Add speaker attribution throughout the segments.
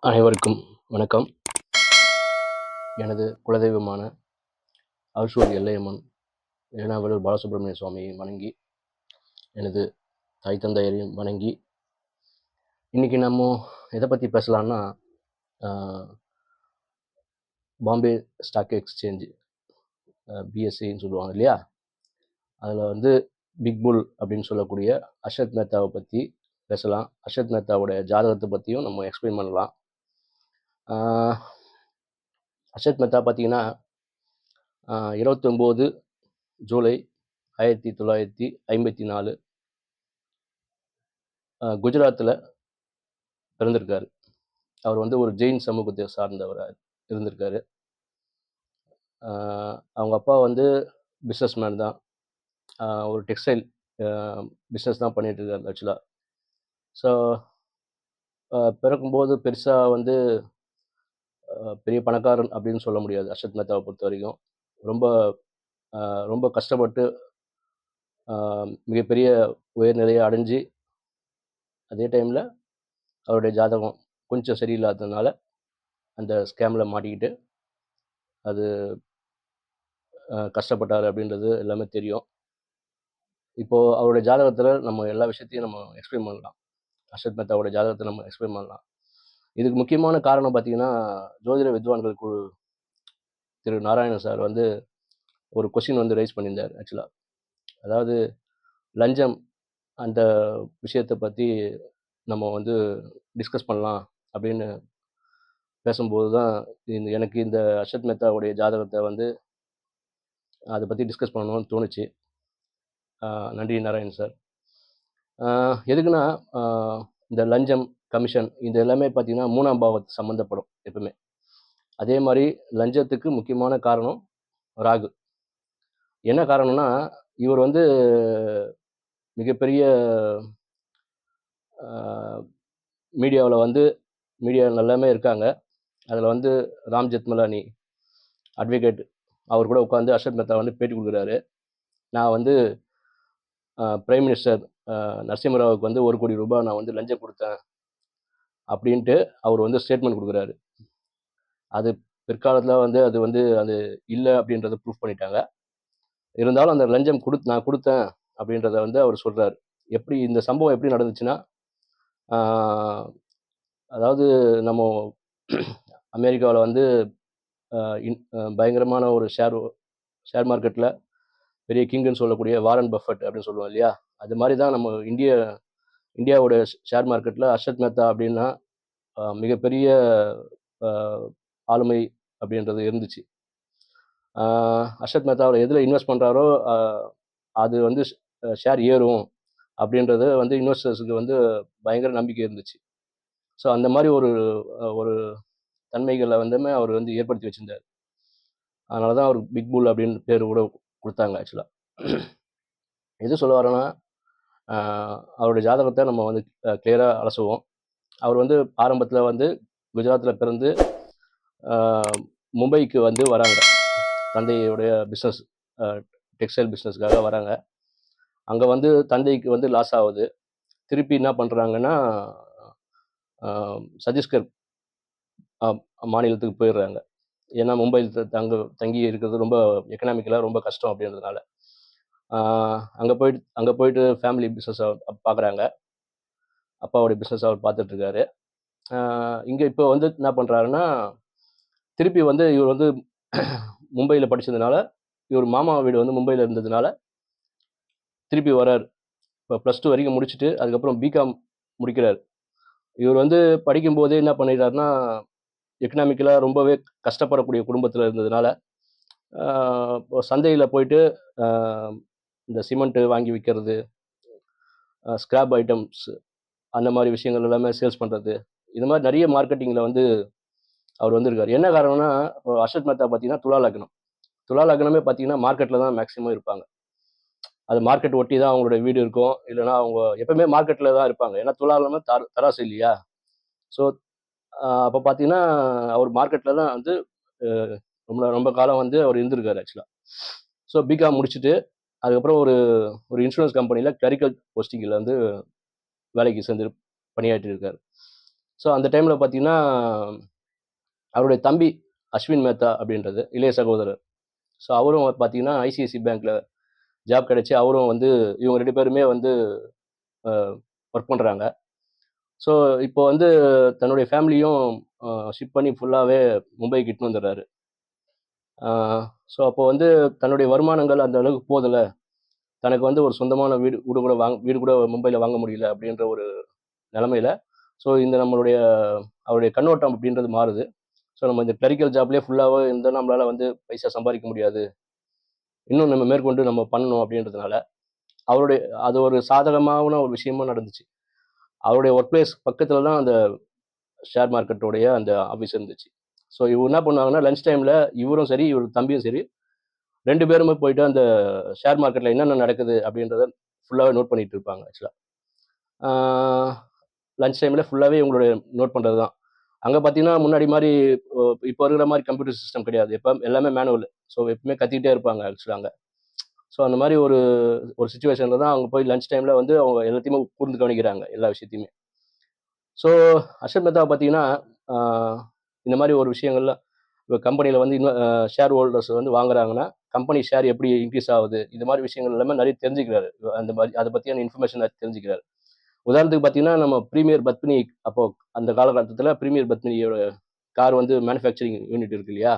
Speaker 1: அனைவருக்கும் வணக்கம். எனது குலதெய்வமான ஆல்சூர் எல்லையம்மன் ஏனாவலூர் பாலசுப்ரமணிய சுவாமியை வணங்கி, எனது தாய் தந்தையரையும் வணங்கி, இன்றைக்கி நம்ம எதை பற்றி பேசலான்னா, பாம்பே ஸ்டாக் எக்ஸ்சேஞ்சு பிஎஸ்சின்னு சொல்லுவாங்க இல்லையா, அதில் பிக் புல் அப்படின்னு சொல்லக்கூடிய அர்ஷத் மேத்தாவை பற்றி பேசலாம். அர்ஷத் மேத்தாவோடைய ஜாதகத்தை பற்றியும் நம்ம எக்ஸ்பிளைன் பண்ணலாம். அர்ஷத் மேத்தா பார்த்தீங்கன்னா 29 ஜூலை 1954 குஜராத்தில் பிறந்திருக்காரு. அவர் ஒரு ஜெயின் சமூகத்தை சார்ந்தவராக இருந்திருக்காரு. அவங்க அப்பா பிஸ்னஸ் மேன் தான். ஒரு டெக்ஸ்டைல் பிஸ்னஸ் தான் பண்ணிகிட்டு இருக்காரு ஆக்சுவலாக. ஸோ பிறக்கும்போது பெருசாக பெரிய பணக்காரன் அப்படின்னு சொல்ல முடியாது. அர்ஷத் மேத்தாவை பொறுத்த வரைக்கும் ரொம்ப ரொம்ப கஷ்டப்பட்டு மிகப்பெரிய உயர்நிலையை அடைஞ்சு, அதே டைமில் அவருடைய ஜாதகம் கொஞ்சம் சரியில்லாததுனால அந்த ஸ்கேமில் மாட்டிக்கிட்டு அது கஷ்டப்பட்டார் அப்படின்றது எல்லாமே தெரியும். இப்போது அவருடைய ஜாதகத்தில் நம்ம எல்லா விஷயத்தையும் நம்ம எக்ஸ்பிளைன் பண்ணலாம். அர்ஷத் மேத்தாவோட ஜாதகத்தை நம்ம எக்ஸ்பிளைன் பண்ணலாம். இதுக்கு முக்கியமான காரணம் பார்த்திங்கன்னா, ஜோதிட வித்வான்கள் குழு திரு நாராயணன் சார் ஒரு கொஸ்டின் ரைஸ் பண்ணியிருந்தார் ஆக்சுவலாக. அதாவது லஞ்சம் அந்த விஷயத்தை பற்றி நம்ம டிஸ்கஸ் பண்ணலாம் அப்படின்னு பேசும்போது தான் எனக்கு இந்த அர்ஷத் மேத்தாவுடைய ஜாதகத்தை அதை பற்றி டிஸ்கஸ் பண்ணணும்னு தோணுச்சு. நன்றி நாராயணன் சார். எதுக்குன்னா, இந்த லஞ்சம், கமிஷன் இது எல்லாமே பார்த்திங்கன்னா 3ஆம் பாவத்தை சம்மந்தப்படும் எப்பவுமே. அதே மாதிரி லஞ்சத்துக்கு முக்கியமான காரணம் ராகு. என்ன காரணம்னா, இவர் மிகப்பெரிய மீடியாவில் மீடியா எல்லாமே இருக்காங்க. அதில் ராம் ஜெத்மலானி அட்வொகேட் அவர் கூட உட்காந்து அர்ஷத் மேத்தா பேட்டி கொடுக்குறாரு. நான் பிரைம் மினிஸ்டர் நரசிம்மராவுக்கு 1 கோடி ரூபாய் நான் லஞ்சம் கொடுத்தேன் அப்படின்ட்டு அவர் ஸ்டேட்மெண்ட் கொடுக்குறாரு. அது பிற்காலத்தில் அது இல்லை அப்படின்றத ப்ரூஃப் பண்ணிட்டாங்க. இருந்தாலும் அந்த லஞ்சம் நான் கொடுத்தேன் அப்படின்றத அவர் சொல்கிறார். எப்படி இந்த சம்பவம் எப்படி நடந்துச்சுன்னா, அதாவது நம்ம அமெரிக்காவில் பயங்கரமான ஒரு ஷேர் மார்க்கெட்டில் பெரிய கிங்குன்னு சொல்லக்கூடிய வாரன் பஃபட் அப்படின்னு சொல்லுவோம் இல்லையா, அது மாதிரி தான் நம்ம இந்தியாவோட ஷேர் மார்க்கெட்டில் அர்ஷத் மேத்தா அப்படின்னா மிகப்பெரிய ஆளுமை அப்படின்றது இருந்துச்சு. அர்ஷத் மேத்தா அவர் எதில் இன்வெஸ்ட் பண்ணுறாரோ அது ஷேர் ஏறும் அப்படின்றது இன்வெஸ்டர்ஸுக்கு பயங்கர நம்பிக்கை இருந்துச்சு. ஸோ அந்த மாதிரி ஒரு தன்மைகளை அவர் ஏற்படுத்தி வச்சுருந்தார். அதனால தான் அவர் பிக் புல் அப்படின்னு பேர் கூட கொடுத்தாங்க ஆக்சுவலாக. எது சொல்ல வரேன்னா, அவருடைய ஜாதகத்தை நம்ம கிளியராக அலசுவோம். அவர் ஆரம்பத்தில் குஜராத்தில் பிறந்து மும்பைக்கு வராங்க. தந்தையுடைய பிஸ்னஸ் டெக்ஸ்டைல் பிஸ்னஸ்க்காக வராங்க. அங்கே தந்தைக்கு லாஸ் ஆகுது. திருப்பி என்ன பண்ணுறாங்கன்னா, சத்தீஸ்கர் மாநிலத்துக்கு போயிடுறாங்க. ஏன்னா மும்பையில் தங்கி இருக்கிறது ரொம்ப எக்கனாமிக்கலாக ரொம்ப கஷ்டம் அப்படின்றதுனால. அங்கே போயிட்டு ஃபேமிலி பிஸ்னஸ் பார்க்குறாங்க. அப்பாவுடைய பிஸ்னஸ் அவர் பார்த்துட்ருக்காரு. இங்கே இப்போ என்ன பண்ணுறாருன்னா, திருப்பி இவர் மும்பையில் படித்ததுனால, இவர் மாமா வீடு மும்பையில் இருந்ததுனால திருப்பி வரார். இப்போ +2 வரைக்கும் முடிச்சுட்டு அதுக்கப்புறம் பிகாம் முடிக்கிறார். இவர் படிக்கும்போதே என்ன பண்ணிடுறாருன்னா, எக்கனாமிக்கலாக ரொம்பவே கஷ்டப்படக்கூடிய குடும்பத்தில் இருந்ததுனால இப்போ சந்தையில் போயிட்டு இந்த சிமெண்ட்டு வாங்கி விற்கிறது, ஸ்கிராப் ஐட்டம்ஸ் அந்த மாதிரி விஷயங்கள் எல்லாமே சேல்ஸ் பண்ணுறது, இது மாதிரி நிறைய மார்க்கெட்டிங்கில் அவர் இருக்கார். என்ன காரணம்னா, இப்போ அர்ஷத் மேத்தா பார்த்தீங்கன்னா துலா லக்னம். துலா லக்னமே பார்த்தீங்கன்னா மார்க்கெட்டில் தான் மேக்ஸிமம் இருப்பாங்க. அது மார்க்கெட் ஒட்டி தான் அவங்களோட வீடு இருக்கும். இல்லைனா அவங்க எப்பவுமே மார்க்கெட்டில் தான் இருப்பாங்க. ஏன்னா துலா லக்னம் தராசு இல்லையா. ஸோ அப்போ பார்த்தீங்கன்னா அவர் மார்க்கெட்டில் தான் ரொம்ப ரொம்ப காலம் அவர் இருந்திருக்காரு ஆக்சுவலாக. ஸோ பிகாம் முடிச்சுட்டு அதுக்கப்புறம் ஒரு இன்சூரன்ஸ் கம்பெனியில் கிளரிக்கல் போஸ்டிங்கில் வேலைக்கு சேர்ந்து பணியாற்றி இருக்கார். ஸோ அந்த டைமில் பார்த்தீங்கன்னா அவருடைய தம்பி அஸ்வின் மேத்தா அப்படின்றது இளைய சகோதரர். ஸோ அவரும் பார்த்தீங்கன்னா ஐசிஐசி பேங்க்ல ஜாப் கிடைச்சி அவரும் வந்து இவங்க 2 பேருமே வந்து ஒர்க் பண்ணுறாங்க. ஸோ இப்போ வந்து தன்னுடைய ஃபேமிலியும் ஷிஃப்ட் பண்ணி ஃபுல்லாகவே மும்பைக்கு இட்டுன்னு வந்துடுறாரு. ஸோ அப்போ வந்து தன்னுடைய வருமானங்கள் அந்த அளவுக்கு போதில்ல, தனக்கு வந்து ஒரு சொந்தமான வீடு கூட மும்பையில் வாங்க முடியல அப்படின்ற ஒரு நிலமையில, ஸோ இந்த அவருடைய கண்ணோட்டம் அப்படின்றது மாறுது. ஸோ நம்ம இந்த கிளரிக்கல் ஜாப்லேயே ஃபுல்லாகவே இருந்தால் நம்மளால் வந்து பைசா சம்பாதிக்க முடியாது, இன்னும் நம்ம மேற்கொண்டு நம்ம பண்ணணும் அப்படின்றதுனால அவருடைய அது ஒரு சாதகமான ஒரு விஷயமா நடந்துச்சு. அவருடைய ஒர்க் பிளேஸ் பக்கத்தில் தான் அந்த ஷேர் மார்க்கெட்டோடைய அந்த ஆஃபீஸ் இருந்துச்சு. ஸோ இவங்க என்ன பண்ணுவாங்கன்னா லஞ்ச் டைமில் இவரும் சரி இவர் தம்பியும் சரி 2 பேருமே போயிட்டு அந்த ஷேர் மார்க்கெட்டில் என்னென்ன நடக்குது அப்படின்றத ஃபுல்லாகவே நோட் பண்ணிட்டு இருப்பாங்க ஆக்சுவலாக. லஞ்ச் டைமில் ஃபுல்லாகவே இவங்களுடைய நோட் பண்ணுறது தான். அங்கே பார்த்தீங்கன்னா முன்னாடி மாதிரி இப்போ இருக்கிற மாதிரி கம்ப்யூட்டர் சிஸ்டம் கிடையாது. எப்போ எல்லாமே மேனுவல். ஸோ எப்பவுமே கத்திக்கிட்டே இருப்பாங்க ஆக்சுவலாக அங்கே. ஸோ அந்த மாதிரி ஒரு சுச்சுவேஷனில் தான் அவங்க போய் லஞ்ச் டைமில் வந்து அவங்க எல்லாத்தையுமே கூர்ந்து கவனிக்கிறாங்க எல்லா விஷயத்தையுமே. ஸோ ஹர்ஷத் மேத்தா பார்த்தீங்கன்னா இந்த மாதிரி ஒரு விஷயங்கள்லாம் இப்போ கம்பெனியில் வந்து இன்னும் ஷேர் ஹோல்டர்ஸ் வந்து வாங்குறாங்கன்னா கம்பெனி ஷேர் எப்படி இன்க்ரீஸ் ஆகுது, இது மாதிரி விஷயங்கள் எல்லாமே நிறைய தெரிஞ்சுக்கிறாரு. அந்த மாதிரி அதை பற்றியான இன்ஃபர்மேஷன் தெரிஞ்சுக்கிறாரு. உதாரணத்துக்கு பார்த்தீங்கன்னா நம்ம ப்ரீமியர் பத்மினி, அப்போ அந்த காலகட்டத்தில் ப்ரீமியர் பத்மினியோட கார் வந்து மேனுஃபேக்சரிங் யூனிட் இருக்கு இல்லையா.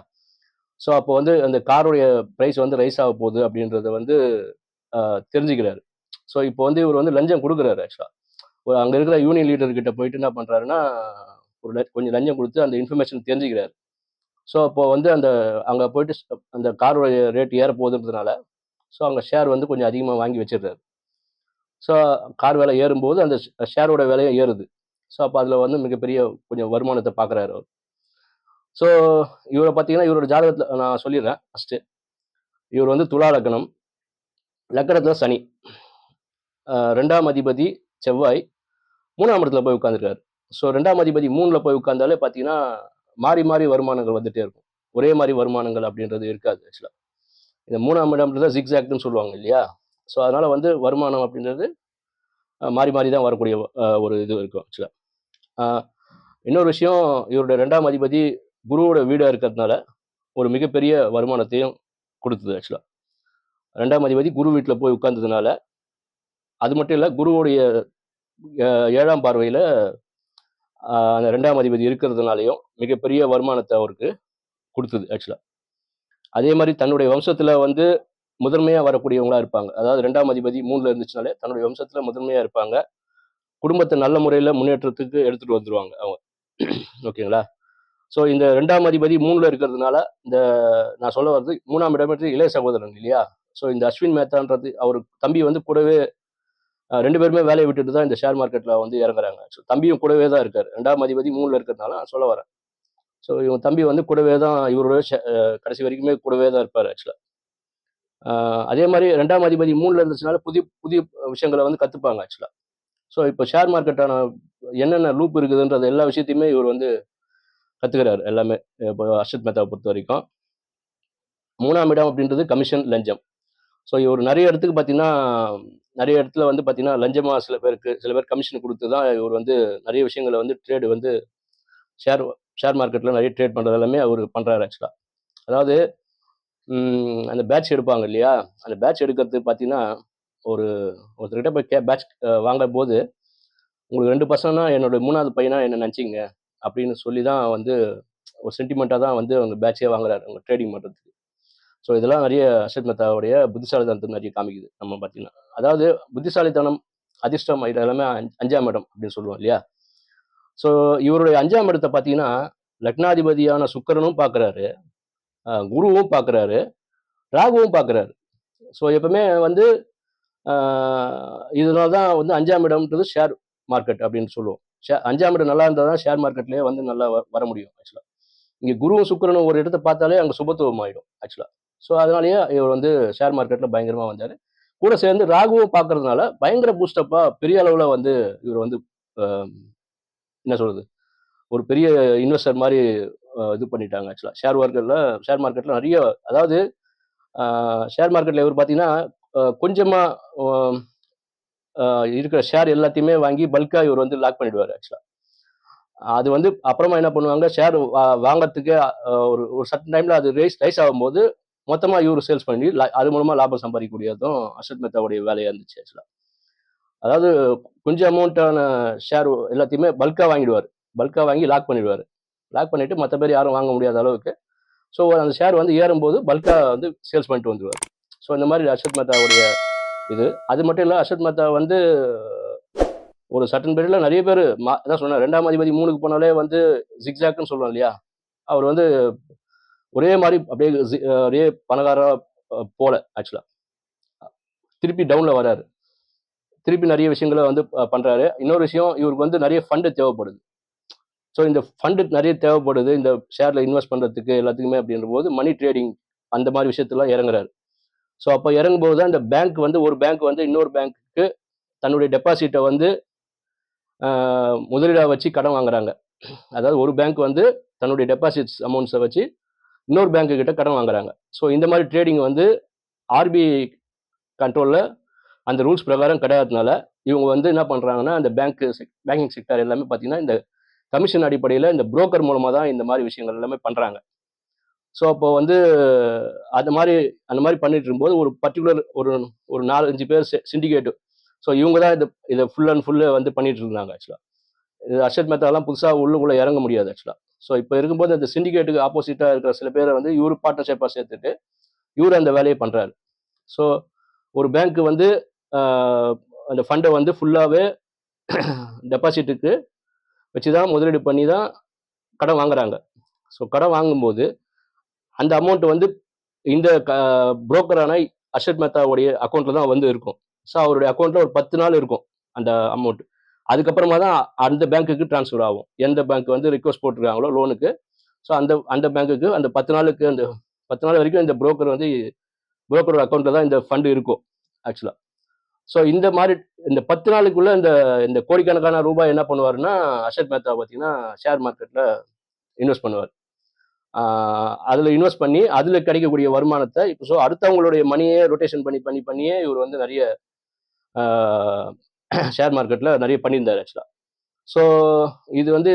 Speaker 1: ஸோ அப்போ வந்து அந்த காருடைய ப்ரைஸ் வந்து ரைஸ் ஆக போகுது அப்படின்றத வந்து தெரிஞ்சுக்கிறாரு. ஸோ இப்போ வந்து இவர் வந்து லஞ்சம் கொடுக்குறாரு ஆக்சுவலாக. அங்கே இருக்கிற யூனியன் லீடர் கிட்ட போயிட்டு என்ன பண்ணுறாருன்னா கொஞ்சம் லஞ்சம் கொடுத்து அந்த இன்ஃபர்மேஷன் தெரிஞ்சுக்கிறாரு. ஸோ அப்போ வந்து அங்கே போயிட்டு அந்த காரோடைய ரேட் ஏற போகுதுன்றதுனால ஸோ அங்கே ஷேர் வந்து கொஞ்சம் அதிகமாக வாங்கி வச்சிடுறாரு. ஸோ கார் விலை ஏறும்போது அந்த ஷேரோட விலையும் ஏறுது. ஸோ அப்போ அதில் வந்து மிகப்பெரிய கொஞ்சம் வருமானத்தை பார்க்குறாரு அவர். ஸோ இவரை பார்த்தீங்கன்னா இவரோட ஜாதகத்தில் நான் சொல்லிடுறேன் ஃபஸ்ட்டு. இவர் வந்து துலா லக்னம், லக்னத்தில் சனி, 2ஆம் அதிபதி செவ்வாய், 3ஆம் இடத்துல போய் உட்காந்துருக்காரு. ஸோ 2ஆம் அதிபதி 3ல் போய் உட்கார்ந்தாலே பார்த்தீங்கன்னா மாறி மாறி வருமானங்கள் வந்துட்டே இருக்கும். ஒரே மாதிரி வருமானங்கள் அப்படின்றது இருக்காது ஆக்சுவலாக. இந்த 3ஆம் இடம்ன்றது ஜிக்ஸாக்ட்னு சொல்லுவாங்க இல்லையா. ஸோ அதனால வந்து வருமானம் அப்படின்றது மாறி மாறி தான் வரக்கூடிய ஒரு இது இருக்கும் ஆக்சுவலாக. இன்னொரு விஷயம், இவருடைய 2ஆம் அதிபதி குருவோட வீடாக இருக்கிறதுனால ஒரு மிகப்பெரிய வருமானத்தையும் கொடுத்தது ஆக்சுவலாக. 2ஆம் அதிபதி குரு வீட்டில் போய் உட்கார்ந்ததுனால அது மட்டும் இல்லை, குருவுடைய 7ஆம் பார்வையில் அந்த 2ஆம் அதிபதி இருக்கிறதுனாலையும் மிகப்பெரிய வருமானத்தை அவருக்கு கொடுத்தது ஆக்சுவலாக. அதே மாதிரி தன்னுடைய வம்சத்தில் வந்து முதன்மையாக வரக்கூடியவங்களா இருப்பாங்க. அதாவது 2ஆம் அதிபதி 3ல் இருந்துச்சுனாலே தன்னுடைய வம்சத்தில் முதன்மையாக இருப்பாங்க. குடும்பத்தை நல்ல முறையில் முன்னேற்றத்துக்கு எடுத்துகிட்டு வந்துடுவாங்க அவங்க. ஓகேங்களா. ஸோ இந்த 2ஆம் அதிபதி 3ல் இருக்கிறதுனால இந்த நான் சொல்ல வர்றது 3ஆம் இடம்ன்றது இளைய சகோதரன் இல்லையா. ஸோ இந்த அஸ்வின் மேத்தான்றது அவர் தம்பி வந்து கூடவே 2 பேருமே வேலையை விட்டுட்டு தான் இந்த ஷேர் மார்க்கெட்டில் வந்து இறங்குறாங்க. ஸோ தம்பியும் கூடவே தான் இருக்கார். 2ஆம் அதிபதி 3ல் இருக்கிறதுனால நான் சொல்ல வரேன். ஸோ இவங்க தம்பி வந்து கூடவே தான் இவரோட கடைசி வரைக்குமே கூடவே தான் இருப்பார் ஆக்சுவலாக. அதே மாதிரி 2ஆம் அதிபதி 3ல் இருந்துச்சுனால புதிய புதிய விஷயங்களை வந்து கற்றுப்பாங்க ஆக்சுவலாக. ஸோ இப்போ ஷேர் மார்க்கெட்டான என்னென்ன லூப் இருக்குதுன்றது எல்லா விஷயத்தையுமே இவர் வந்து கற்றுக்கிறார் எல்லாமே. இப்போ ஹர்ஷத் மேத்தாவை பொறுத்த வரைக்கும் 3ஆம் இடம் அப்படின்றது கமிஷன், லஞ்சம். ஸோ இவர் நிறைய இடத்துக்கு பார்த்தீங்கன்னா நிறைய இடத்துல வந்து பார்த்தீங்கன்னா லஞ்சமாக சில பேர் கமிஷன் கொடுத்து தான் இவர் வந்து நிறைய விஷயங்களை வந்து ட்ரேடு வந்து ஷேர் மார்க்கெட்டில் நிறைய ட்ரேட் பண்ணுறது எல்லாமே அவர் பண்ணுறாரு ஆக்சுவலாக. அதாவது அந்த பேட்ச் எடுப்பாங்க இல்லையா, அந்த பேட்ச் எடுக்கிறது பார்த்தீங்கன்னா ஒருத்தர்கிட்ட போய் பேட்ச் வாங்கும் போது உங்களுக்கு 2 பசங்கன்னா என்னோட 3ஆவது பையனா என்ன நினச்சிங்க அப்படின்னு சொல்லி தான் வந்து ஒரு சென்டிமெண்ட்டாக தான் வந்து அவங்க பேட்சே வாங்குறாரு அவங்க ட்ரேடிங் பண்ணுறதுக்கு. ஸோ இதெல்லாம் நிறைய ஹர்ஷத் மேத்தாவுடைய புத்திசாலித்தனத்தை நிறைய காமிக்குது நம்ம பார்த்தீங்கன்னா. அதாவது புத்திசாலித்தனம், அதிர்ஷ்டம் இது எல்லாமே 5ஆம் இடம் அப்படின்னு சொல்லுவோம் இல்லையா. ஸோ இவருடைய 5ஆம் இடத்தை பார்த்தீங்கன்னா லக்னாதிபதியான சுக்கிரனும் பார்க்குறாரு, குருவும் பார்க்குறாரு, ராகுவும் பார்க்குறாரு. ஸோ எப்பவுமே வந்து இதனால தான் வந்து 5ஆம் இடம்ன்றது ஷேர் மார்க்கெட் அப்படின்னு சொல்லுவோம். 5ஆம் இடம் நல்லா இருந்தால் தான் ஷேர் மார்க்கெட்லேயே வந்து நல்லா வர முடியும் ஆக்சுவலாக. இங்கே குருவும் சுக்கிரனும் ஒரு இடத்தை பார்த்தாலே அங்கே சுபத்துவம் ஆகிடும் ஆக்சுவலாக. ஸோ அதனாலேயே இவர் வந்து ஷேர் மார்க்கெட்டில் பயங்கரமாக வந்தார். கூட சேர்ந்து ராகுவும் பார்க்கறதுனால பயங்கர பூஸ்டப்பாக பெரிய அளவில் வந்து இவர் வந்து என்ன சொல்கிறது, ஒரு பெரிய இன்வெஸ்டர் மாதிரி இது பண்ணிட்டாங்க ஆக்சுவலாக. ஷேர் மார்க்கெட்டில் நிறைய, அதாவது ஷேர் மார்க்கெட்டில் இவர் பார்த்தீங்கன்னா கொஞ்சமாக இருக்கிற ஷேர் எல்லாத்தையுமே வாங்கி பல்காக இவர் வந்து லாக் பண்ணிடுவார் ஆக்சுவலாக. அது வந்து அப்புறமா என்ன பண்ணுவாங்க, ஷேர் வாங்கறதுக்கு ஒரு ஒரு சர்டன் டைம்ல அது ரைஸ் ஆகும்போது மொத்தமா இவரு சேல்ஸ் பண்ணி அது மூலமா லாபம் சம்பாதிக்கக்கூடியதும் அர்ஷத் மேத்தாவுடைய வேலையா இருந்துச்சு ஆக்சுவலா. அதாவது கொஞ்சம் அமௌண்ட்டான ஷேர் எல்லாத்தையுமே பல்கா வாங்கிடுவாரு. பல்கா வாங்கி லாக் பண்ணிடுவாரு. லாக் பண்ணிட்டு மத்த பேர் யாரும் வாங்க முடியாத அளவுக்கு. ஸோ அந்த ஷேர் வந்து ஏறும்போது பல்கா வந்து சேல்ஸ் பண்ணிட்டு வந்துருவாரு. ஸோ இந்த மாதிரி அர்ஷத் மேத்தாவுடைய இது. அது மட்டும் இல்ல, அர்ஷத் மேத்தா வந்து ஒரு சர்டன் பீரியட்ல நிறைய பேர் அதான் சொன்னேன், 2ஆம் அதிபதி 3க்கு போனாலே வந்து ஜிக்ஸாக்னு சொல்லுவோம் இல்லையா? அவர் வந்து ஒரே மாரி அப்படியே ஒரே பணக்காரரா போல ஆக்சுவலா. திருப்பி டவுன்ல வராரு. திருப்பி நிறைய விஷயங்கள வந்து பண்றாரு. இன்னொரு விஷயம், இவருக்கு வந்து நிறைய ஃபண்ட் தேவைப்படுது. ஸோ இந்த ஃபண்ட் நிறைய தேவைப்படுது. இந்த ஷேர்ல இன்வெஸ்ட் பண்றதுக்கு எல்லாத்துக்குமே அப்படின்றபோது மணி ட்ரேடிங் அந்த மாதிரி விஷயத்துலாம் இறங்குறாரு. ஸோ அப்ப இறங்கும்போது தான் இந்த பேங்க் வந்து ஒரு பேங்க் வந்து இன்னொரு பேங்க்குக்கு தன்னுடைய டெபாசிட்ட வந்து முதலீடா வச்சு கடன் வாங்குறாங்க. அதாவது ஒரு பேங்க் வந்து தன்னுடைய டெபாசிட்ஸ் அமௌண்ட்ஸை வச்சு இன்னொரு பேங்க்கு கிட்ட கடன் வாங்குறாங்க. ஸோ இந்த மாதிரி ட்ரேடிங் வந்து ஆர்பிஐ கண்ட்ரோல்ல அந்த ரூல்ஸ் பிரகாரம் கிடையாதுனால இவங்க வந்து என்ன பண்றாங்கன்னா, அந்த பேங்கிங் செக்டர் எல்லாமே பார்த்தீங்கன்னா, இந்த கமிஷன் அடிப்படையில் இந்த புரோக்கர் மூலமா தான் இந்த மாதிரி விஷயங்கள் எல்லாமே பண்றாங்க. ஸோ அப்போ வந்து அந்த மாதிரி பண்ணிட்டு இருக்கும்போது ஒரு பர்டிகுலர் ஒரு 4, 5 பேர் சிண்டிகேட். ஸோ இவங்க தான் இதை ஃபுல் அண்ட் ஃபுல்லு வந்து பண்ணிட்டு இருந்தாங்க ஆக்சுவலா. இது அர்ஷத் மேத்தாலாம் புதுசா உள்ளுக்குள்ள இறங்க முடியாது ஆக்சுவலா. ஸோ இப்போ இருக்கும்போது அந்த சிண்டிகேட்டுக்கு ஆப்போசிட்டா இருக்கிற சில பேரை வந்து இவரு பார்ட்னர்ஷிப்பா சேர்த்துட்டு இவரு அந்த வேலையை பண்றாரு. ஸோ ஒரு பேங்க் வந்து அந்த ஃபண்டை வந்து ஃபுல்லாவே டெபாசிட்டுக்கு வச்சு தான் முதலீடு பண்ணி தான் கடன் வாங்குறாங்க. ஸோ கடன் வாங்கும்போது அந்த அமௌண்ட் வந்து இந்த புரோக்கரான அர்ஷத் மேத்தாவுடைய அக்கௌண்ட்ல தான் வந்து இருக்கும். ஸோ அவருடைய அக்கௌண்ட்ல ஒரு 10 நாள் இருக்கும் அந்த அமௌண்ட். அதுக்கப்புறமா தான் அந்த பேங்க்குக்கு ட்ரான்ஸ்ஃபர் ஆகும். எந்த பேங்க் வந்து ரிக்வெஸ்ட் போட்டிருக்காங்களோ லோனுக்கு, ஸோ அந்த அந்த பேங்க்குக்கு அந்த 10 நாளுக்கு அந்த 10 நாள் வரைக்கும் இந்த புரோக்கரோட அக்கௌண்ட்ல தான் இந்த ஃபண்ட் இருக்கும் ஆக்சுவலா. ஸோ இந்த 10 நாளுக்குள்ள இந்த இந்த கோடிக்கணக்கான ரூபாய் என்ன பண்ணுவாருன்னா, அர்ஷத் மேத்தா பார்த்தீங்கன்னா ஷேர் மார்க்கெட்ல இன்வெஸ்ட் பண்ணுவார். அதுல இன்வெஸ்ட் பண்ணி அதுல கிடைக்கக்கூடிய வருமானத்தை ஸோ அடுத்தவங்களுடைய மணியே ரொட்டேஷன் பண்ணியே இவர் வந்து நிறைய ஷேர் மார்க்கெட்ல நிறைய பண்ணியிருந்தார் ஆக்சுவலா. ஸோ இது வந்து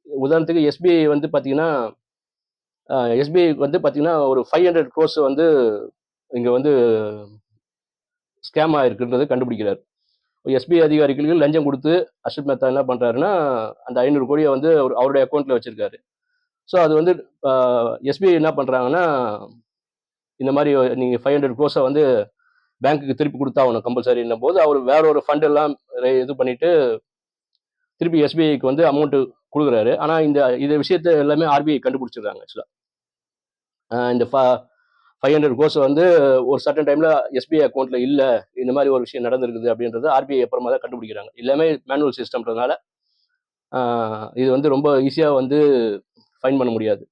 Speaker 1: உதாரணத்துக்கு எஸ்பிஐ வந்து பார்த்தீங்கன்னா ஒரு 500 crores வந்து இங்க வந்து ஸ்கேம் ஆயிருக்குன்றது கண்டுபிடிக்கிறார். எஸ்பிஐ அதிகாரிகளுக்கு லஞ்சம் கொடுத்து அர்ஷத் மேத்தா என்ன பண்றாருன்னா, அந்த 500 கோடியை வந்து அவருடைய அக்கௌண்ட்ல வச்சிருக்காரு. ஸோ அது வந்து எஸ்பிஐ என்ன பண்றாங்கன்னா, இந்த மாதிரி நீங்க 500 crores வந்து பேங்க்குக்கு திருப்பி கொடுத்தாகணும் கம்பல்சரின்னும் போது அவர் வேற ஒரு ஃபண்ட் எல்லாம் இது பண்ணிட்டு திருப்பி எஸ்பிஐக்கு வந்து அமௌண்ட் கொடுக்குறாரு. ஆனா இந்த விஷயத்த எல்லாமே ஆர்பிஐ கண்டுபிடிச்சிருக்காங்க ஆக்சுவலா. இந்த 500 crores வந்து ஒரு சர்டன் டைம்ல எஸ்பிஐ அக்கௌண்ட்ல இல்ல, இந்த மாதிரி ஒரு விஷயம் நடந்திருக்குது அப்படின்றது ஆர்பிஐ அப்புறமா தான் கண்டுபிடிக்கிறாங்க. எல்லாமே மேனுவல் சிஸ்டம்ன்றதுனால இது வந்து ரொம்ப ஈஸியா வந்து ஃபைன் பண்ண முடியாது.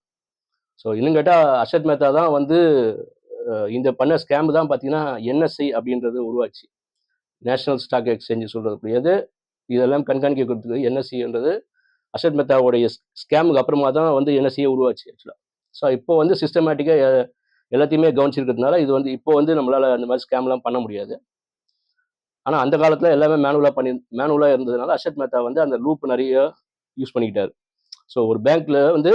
Speaker 1: ஸோ இன்னும் கேட்டா அர்ஷத் மேத்தா தான் வந்து இந்த பண்ண ஸ்கேம் தான் பார்த்தீங்கன்னா என்எஸ்சி அப்படின்றது உருவாச்சு. நேஷனல் ஸ்டாக் எக்ஸ்சேஞ்ச் சொல்றதுக்குரியது. இதெல்லாம் கண்காணிக்கிறதுக்கு என்எஸ்சின்றது அர்ஷத் மேத்தாவுடைய ஸ்கேமுக்கு அப்புறமா தான் வந்து என்எஸ்சியே உருவாச்சு ஆக்சுவலா. ஸோ இப்போ வந்து சிஸ்டமேட்டிக்கா எல்லாத்தையுமே கவனிச்சிருக்கிறதுனால இது வந்து இப்போ வந்து நம்மளால அந்த மாதிரி ஸ்கேம்லாம் பண்ண முடியாது. ஆனா அந்த காலத்துல எல்லாமே மேனுவலா இருந்ததுனால அர்ஷத் மேத்தா வந்து அந்த லூப் நிறைய யூஸ் பண்ணிக்கிட்டாரு. ஸோ ஒரு பேங்க்ல வந்து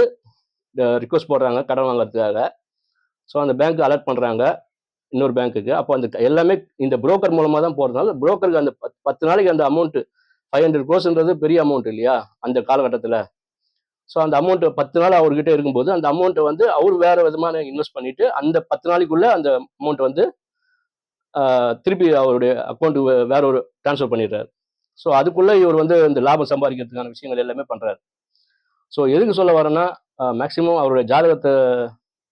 Speaker 1: ரிக்வெஸ்ட் போடுறாங்க கடன் வாங்குறதுக்காக. ஸோ அந்த பேங்க் அலர்ட் பண்றாங்க இன்னொரு பேங்க்குக்கு. அப்போ அந்த எல்லாமே இந்த புரோக்கர் மூலமா தான் போறதுனால புரோக்கருக்கு அந்த 10 நாளைக்கு அந்த அமௌண்ட் 500 crores பெரிய அமௌண்ட் இல்லையா அந்த காலகட்டத்துல. ஸோ அந்த அமௌண்ட் 10 நாள் அவர்கிட்ட இருக்கும்போது அந்த அமௌண்ட்டை வந்து அவர் வேற விதமான இன்வெஸ்ட் பண்ணிட்டு அந்த 10 நாளைக்குள்ள அந்த அமௌண்ட் வந்து திருப்பி அவருடைய அக்கௌண்ட் வேற ஒரு டிரான்ஸ்ஃபர் பண்ணிடுறாரு. ஸோ அதுக்குள்ள இவர் வந்து இந்த லாபம் சம்பாதிக்கிறதுக்கான விஷயங்கள் எல்லாமே பண்றாரு. ஸோ எதுக்கு சொல்ல வரேன்னா, மேக்சிமம் அவருடைய ஜாதகத்தை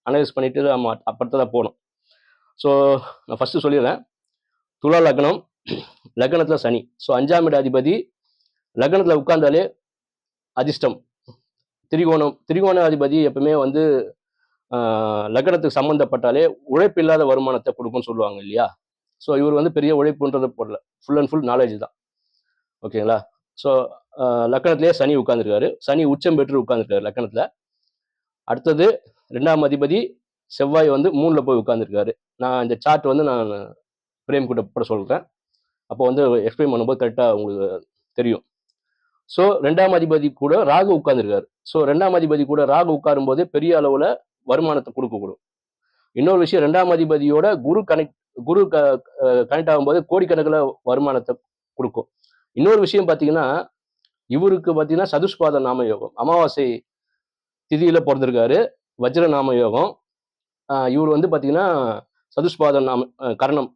Speaker 1: அனலைஸ் பண்ணிட்டு நம்ம அப்புறத்தான் போகணும். ஸோ நான் ஃபர்ஸ்ட் சொல்லிடுறேன். துலா லக்னம், லக்னத்துல சனி. ஸோ 5ஆம் இட அதிபதி லக்னத்துல உட்கார்ந்தாலே அதிர்ஷ்டம். திரிகோண அதிபதி எப்பவுமே வந்து லக்னத்துக்கு சம்பந்தப்பட்டாலே உழைப்பில்லாத வருமானத்தை கொடுக்கும்னு சொல்லுவாங்க இல்லையா? ஸோ இவர் வந்து பெரிய உழைப்புன்றதை போடல, ஃபுல் அண்ட் ஃபுல் நாலேஜ் தான். ஓகேங்களா? ஸோ லக்னத்திலேயே சனி உட்கார்ந்துருக்காரு. சனி உச்சம் பெற்று உட்கார்ந்துருக்காரு லக்னத்துல. அடுத்தது 2ஆம் அதிபதி செவ்வாய் வந்து 3ல போய் உட்கார்ந்துருக்காரு. நான் இந்த சார்ட் வந்து நான் பிரேம் கூட போட சொல்றேன். அப்போ வந்து எக்ஸ்பிளைன் பண்ணும்போது கரெக்டா உங்களுக்கு தெரியும். ஸோ 2ஆம் அதிபதி கூட ராகு உட்கார்ந்துருக்காரு. ஸோ 2ஆம் அதிபதி கூட ராகு உட்காரும் போதே பெரிய அளவுல வருமானத்தை கொடுக்கக்கூடும். இன்னொரு விஷயம், 2ஆம் அதிபதியோட குரு கனெக்ட் ஆகும்போது கோடிக்கணக்கில் வருமானத்தை கொடுக்கும். இன்னொரு விஷயம் பார்த்தீங்கன்னா, இவருக்கு பார்த்தீங்கன்னா சதுஷ்பாத நாம யோகம், அமாவாசை திதியில பிறந்திருக்காரு, வஜ்ர நாம யோகம். இவர் வந்து பார்த்தீங்கன்னா சதுஷ்பாத நாம கரணம்.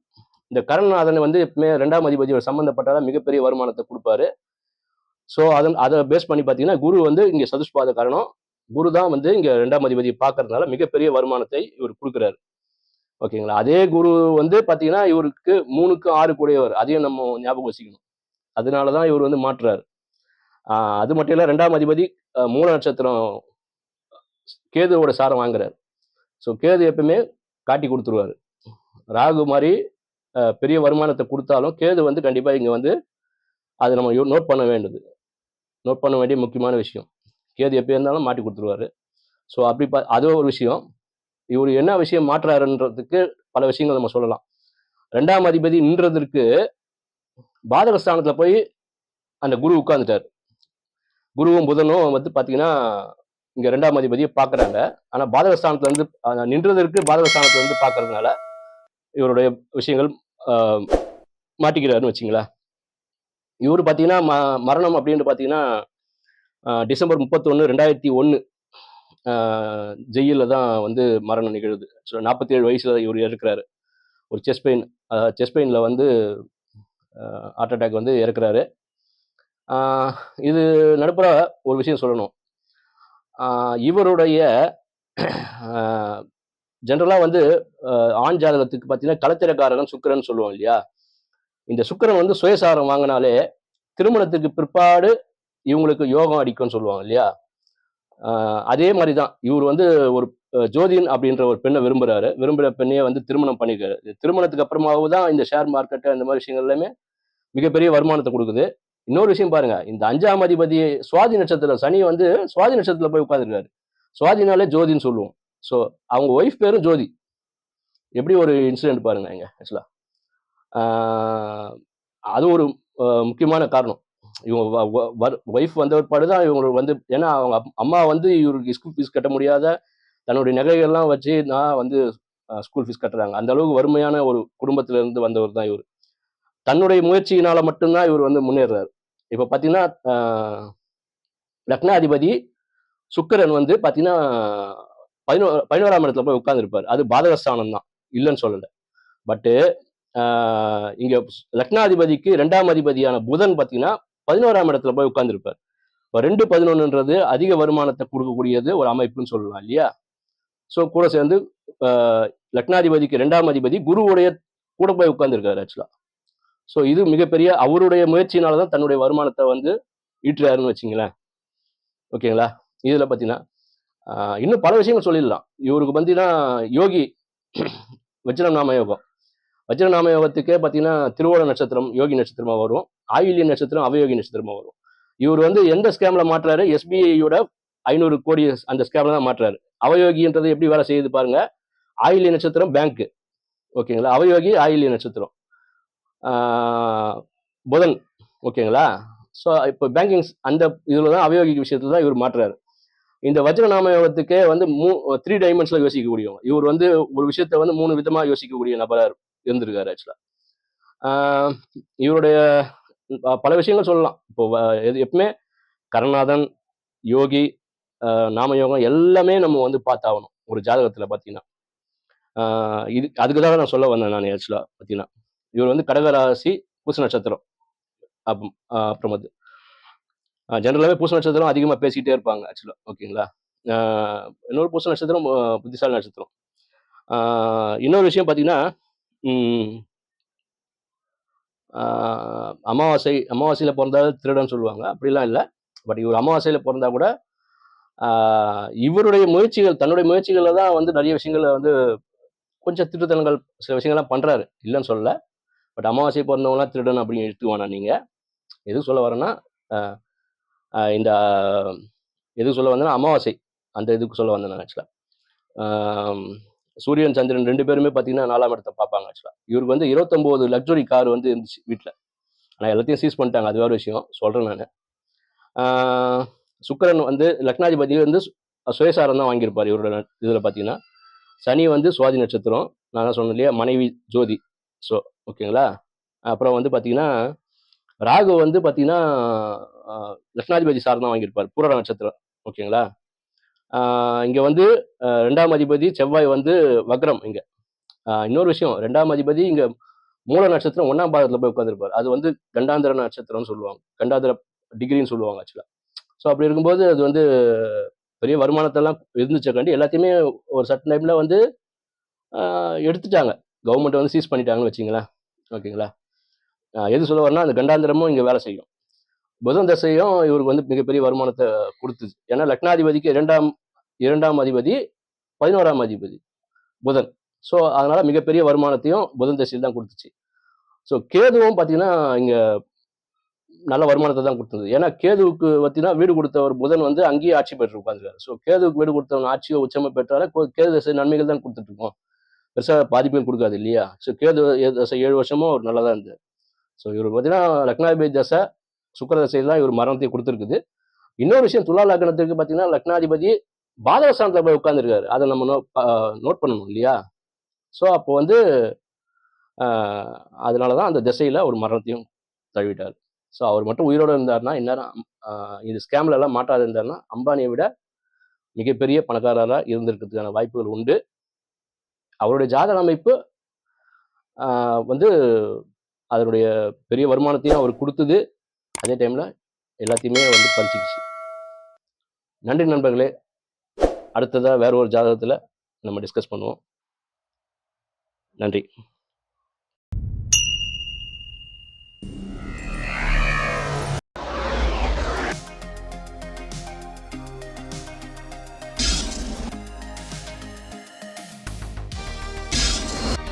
Speaker 1: இந்த கரணநாதன் வந்து எப்பவுமே 2ஆம் அதிபதியோட சம்பந்தப்பட்டால மிகப்பெரிய வருமானத்தை கொடுப்பாரு. ஸோ அதை பேஸ் பண்ணி பார்த்தீங்கன்னா குரு வந்து இங்கே சதுஷ்பாத கரணம். குரு தான் வந்து இங்கே 2ஆம் அதிபதியை பார்க்கறதுனால மிகப்பெரிய வருமானத்தை இவர் கொடுக்குறாரு. ஓகேங்களா? அதே குரு வந்து பார்த்தீங்கன்னா இவருக்கு 3க்கு 6 கூடையவர். அதையும் நம்ம ஞாபகம் வச்சுக்கணும். அதனால தான் இவர் வந்து மாற்றுறாரு. அது மட்டும் இல்லை, 2ஆம் அதிபதி மூல நட்சத்திரம் கேதுவோட சாரம் வாங்குறாரு. ஸோ கேது எப்பவுமே காட்டி கொடுத்துருவாரு. ராகு மாதிரி பெரிய வருமானத்தை கொடுத்தாலும் கேது வந்து கண்டிப்பாக இங்கே வந்து அதை நம்ம நோட் பண்ண வேண்டிய முக்கியமான விஷயம். கேது எப்போ இருந்தாலும் மாட்டி கொடுத்துருவாரு. ஸோ அப்படி அது ஒரு விஷயம். இவர் என்ன விஷயம் மாற்றாருன்றதுக்கு பல விஷயங்கள் நம்ம சொல்லலாம். 2ஆம் அதிபதி நின்றதற்கு பாதகஸ்தானத்துல போய் அந்த குரு உட்கார்ந்துட்டார். குருவும் புதனும் வந்து பார்த்தீங்கன்னா இங்க 2ஆம் அதிபதியை பார்க்குறாங்க. ஆனால் பாதகஸ்தானத்துல இருந்து நின்றதற்கு பாதகஸ்தானத்துல இருந்து பார்க்கறதுனால இவருடைய விஷயங்கள் மாட்டிக்கிறாருன்னு வச்சுங்களேன். இவர் பார்த்தீங்கன்னா மரணம் அப்படின்னு பார்த்தீங்கன்னா டிசம்பர் 31, 2001 ஜெயிலில் தான் வந்து மரணம் நிகழுது. ஸோ 47 வயசுல இவர் இறக்குறாரு. ஒரு செஸ்ட் பெயினில் வந்து ஹார்ட் அட்டாக் வந்து இறக்குறாரு. இது நடுப்புற ஒரு விஷயம் சொல்லணும். இவருடைய ஜென்ரலாக வந்து ஆண் ஜாதகத்துக்கு பார்த்தீங்கன்னா கலத்திரக்காரகன் சுக்கிரன் சொல்லுவோம் இல்லையா? இந்த சுக்கிரன் வந்து சுயசாரம் வாங்கினாலே திருமணத்துக்கு பிற்பாடு இவங்களுக்கு யோகம் அடிக்கும்னு சொல்லுவாங்க இல்லையா? அதே மாதிரி தான் இவர் வந்து ஒரு ஜோதின் அப்படின்ற ஒரு பெண்ணை விரும்புகிற பெண்ணையே வந்து திருமணம் பண்ணிருக்காரு. திருமணத்துக்கு அப்புறமாவும் தான் இந்த ஷேர் மார்க்கெட்டு அந்த மாதிரி விஷயங்கள் எல்லாமே மிகப்பெரிய வருமானத்தை கொடுக்குது. இன்னொரு விஷயம் பாருங்க, இந்த 5ஆம் அதிபதி சுவாதி நட்சத்திரம் சனி வந்து சுவாதி நட்சத்திரத்துல போய் உட்காந்துருக்காரு. சுவாதினாலே ஜோதின்னு சொல்லுவோம். ஸோ அவங்க ஒய்ஃப் பேரும் ஜோதி. எப்படி ஒரு இன்சிடென்ட் பாருங்க இங்க ஆக்சுவலா. அது ஒரு முக்கியமான காரணம். இவங்க ஒய்ஃப் வந்த பிற்பாடு தான் இவங்களுக்கு வந்து, ஏன்னா அவங்க அம்மா வந்து இவருக்கு ஸ்கூல் ஃபீஸ் கட்ட முடியாத தன்னுடைய நகைகள்லாம் வச்சு நான் வந்து ஸ்கூல் ஃபீஸ் கட்டுறாங்க. அந்த அளவுக்கு வறுமையான ஒரு குடும்பத்துல இருந்து வந்தவர் தான் இவர். தன்னுடைய முயற்சியினால மட்டும்தான் இவர் வந்து முன்னேறாரு. இப்ப பாத்தீங்கன்னா லக்னாதிபதி சுக்கிரன் வந்து பாத்தீங்கன்னா 11ஆம் இடத்துல போய் உட்கார்ந்துருப்பாரு. அது பாதகஸ்தானம் தான், இல்லைன்னு சொல்லல. பட்டு இங்க லக்னாதிபதிக்கு 2ஆம் அதிபதியான புதன் பாத்தீங்கன்னா 11ஆம் இடத்துல போய் உட்கார்ந்துருப்பார். இப்போ 2-11ன்றது அதிக வருமானத்தை கொடுக்கக்கூடியது ஒரு அமைப்புன்னு சொல்லலாம் இல்லையா? ஸோ கூட சேர்ந்து லக்னாதிபதிக்கு 2ஆம் அதிபதி குருவுடைய கூட போய் உட்கார்ந்துருக்காரு ஆக்சுவலா. ஸோ இது மிகப்பெரிய அவருடைய முயற்சியினால தான் தன்னுடைய வருமானத்தை வந்து ஈட்டுறாருன்னு வச்சுங்களேன். ஓகேங்களா? இதுல பார்த்தீங்கன்னா இன்னும் பல விஷயங்கள் சொல்லிடலாம். இவருக்கு பார்த்தீங்கன்னா யோகி வஜ்ரநாம யோகம். வஜ்ரநாம யோகத்துக்கே பார்த்தீங்கன்னா திருவோண நட்சத்திரம் யோகி நட்சத்திரமா வரும், ஆயில்ய நட்சத்திரம் அவயோகி நட்சத்திரமா வரும். இவர் வந்து எந்த ஸ்கேம்ல மாற்றாரு? SBIயோட 500 கோடி அந்த ஸ்கேம்ல தான் மாற்றாரு. அவயோகின்றது எப்படி வேலை செய்யுது பாருங்க. ஆயில்ய நட்சத்திரம் பேங்க், ஓகேங்களா? அவயோகி ஆயில்ய நட்சத்திரம் புதன், ஓகேங்களா? ஸோ இப்போ பேங்கிங் அந்த இதில் தான் அவயோகி விஷயத்துல தான் இவர் மாற்றுறாரு. இந்த வஜ்ரநாம யோகத்துக்கே வந்து 3 டைமென்ஷன்ல யோசிக்கக்கூடியவங்க. இவர் வந்து ஒரு விஷயத்த வந்து 3 விதமா யோசிக்கக்கூடிய நபரா இருந்திருக்காரு ஆக்சுவலா. இவருடைய பல விஷயங்கள் சொல்லலாம். இப்போ எப்பவுமே கரணநாதன், யோகி, நாமயோகம் எல்லாமே நம்ம வந்து பார்த்தாகணும் ஒரு ஜாதகத்துல பார்த்தீங்கன்னா. இது அதுக்குதான் நான் சொல்ல வந்தேன் நான் ஆக்சுவலா பார்த்தீங்கன்னா. இவர் வந்து கடகராசி, பூச நட்சத்திரம். அப்புறம் வந்து ஜெனரலாகவே பூச நட்சத்திரம் அதிகமாக பேசிக்கிட்டே இருப்பாங்க ஆக்சுவலா. ஓகேங்களா? இன்னொரு பூச நட்சத்திரம் புத்திசாலி நட்சத்திரம். இன்னொரு விஷயம் பார்த்தீங்கன்னா அமாவாசையில பிறந்தா திருடன் சொல்லுவாங்க. அப்படிலாம் இல்லை. பட் இவர் அமாவாசையில பிறந்தா கூட இவருடைய முயற்சிகள், தன்னுடைய முயற்சிகள்ல தான் வந்து நிறைய விஷயங்களை வந்து கொஞ்சம் திருத்தனங்கள் சில விஷயங்கள்லாம் பண்றாரு, இல்லைன்னு சொல்லல. பட் அமாவாசை பிறந்தவங்களாம் திருடன் அப்படின்னு எடுத்துக்குவானா நீங்க? எதுக்கு சொல்ல வரேன்னா இந்த எதுக்கு சொல்ல வந்தேன்னா அமாவாசை அந்த இதுக்கு சொல்ல வந்தேன் நான் ஆக்சுவலா. சூரியன் சந்திரன் 2 பேருமே பார்த்தீங்கன்னா 4ஆம் இடத்தை பார்ப்பாங்க ஆக்சுவலா. இவருக்கு வந்து 29 லக்ஸுரி கார் வந்து இருந்துச்சு வீட்டில். ஆனால் எல்லாத்தையும் சீஸ் பண்ணிட்டாங்க, அது வேறு விஷயம் சொல்கிறேன் நான். சுக்கிரன் வந்து லக்னாதிபதி வந்து சுயசாரம் தான் வாங்கியிருப்பார் இவரோட இதில் பார்த்தீங்கன்னா. சனி வந்து சுவாதி நட்சத்திரம். நான் தான் சொன்னேன் இல்லையா, மனைவி ஜோதி. ஸோ ஓகேங்களா. அப்புறம் வந்து பார்த்தீங்கன்னா, ராகு வந்து பார்த்தீங்கன்னா லக்னாதிபதி சாரம் தான் வாங்கியிருப்பார், பூர நட்சத்திரம். ஓகேங்களா. இங்கே வந்து 2ஆம் அதிபதி செவ்வாய் வந்து வக்ரம் இங்கே. இன்னொரு விஷயம், 2ஆம் அதிபதி இங்கே மூல நட்சத்திரம் 1ஆம் பாதத்தில் போய் உட்காந்துருப்பார். அது வந்து கண்டாந்திர நட்சத்திரம்னு சொல்லுவாங்க, கண்டாந்திர டிகிரின்னு சொல்லுவாங்க ஆக்சுவலாக. ஸோ அப்படி இருக்கும்போது அது வந்து பெரிய வருமானத்தெல்லாம் இருந்துச்சக்காண்டி எல்லாத்தையுமே ஒரு சர்டன் டைமில் வந்து எடுத்துட்டாங்க. கவர்மெண்ட் வந்து சீஸ் பண்ணிட்டாங்கன்னு வச்சிங்களேன். ஓகேங்களா. எது சொல்ல வரேன்னா, அந்த கண்டாந்திரமும் இங்கே வேலை செய்யும். புதன் தசையும் இவருக்கு வந்து மிகப்பெரிய வருமானத்தை கொடுத்துச்சு. ஏன்னா லக்னாதிபதிக்கு இரண்டாம் அதிபதி 11ஆம் அதிபதி புதன். ஸோ அதனால மிகப்பெரிய வருமானத்தையும் புதன் தசையில் தான் கொடுத்துச்சு. ஸோ கேதுவும் பார்த்தீங்கன்னா இங்கே நல்ல வருமானத்தை தான் கொடுத்தது. ஏன்னா கேதுவுக்கு பார்த்தீங்கன்னா வீடு கொடுத்தவர் புதன் வந்து அங்கேயே ஆட்சி பெற்று உட்காந்துருக்காரு. ஸோ கேதுவுக்கு வீடு கொடுத்தவன் ஆட்சியோ உச்சமோ பெற்றாலே கேது தசை நன்மைகள் தான் கொடுத்துட்டு இருக்கோம். பெருசாக பாதிப்பையும் கொடுக்காது இல்லையா. ஸோ கேது தசை 7 வருஷமும் ஒரு நல்லதாக இருந்தது. ஸோ இவருக்கு பார்த்தீங்கன்னா லக்னாதிபதி தசை சுக்கிர தசையெல்லாம் இவர் மரணத்தை கொடுத்துருக்குது. இன்னொரு விஷயம், துலா லக்னத்துக்கு பார்த்தீங்கன்னா லக்னாதிபதி பாதகஸ்தானத்தில் போய் உட்காந்துருக்காரு. அதை நம்ம நோட் பண்ணணும் இல்லையா. ஸோ அப்போ வந்து அதனால தான் அந்த திசையில் ஒரு மரணத்தையும் தழுவிட்டார். ஸோ அவர் மட்டும் உயிரோடு இருந்தார்னா, இந்நேரம் இது ஸ்கேம்ல எல்லாம் மாட்டாது இருந்தார்னா, அம்பானியை விட மிகப்பெரிய பணக்காரராக இருந்திருக்கிறதுக்கான வாய்ப்புகள் உண்டு. அவருடைய ஜாதக அமைப்பு வந்து அதனுடைய பெரிய வருமானத்தையும் அவர் கொடுத்தது, அதே டைமில் எல்லாத்தையுமே வந்து பறிச்சுக்கிச்சு. நன்றி நண்பர்களே. அடுத்ததாக வேற ஒரு ஜாதகத்தில் நம்ம டிஸ்கஸ் பண்ணுவோம். நன்றி.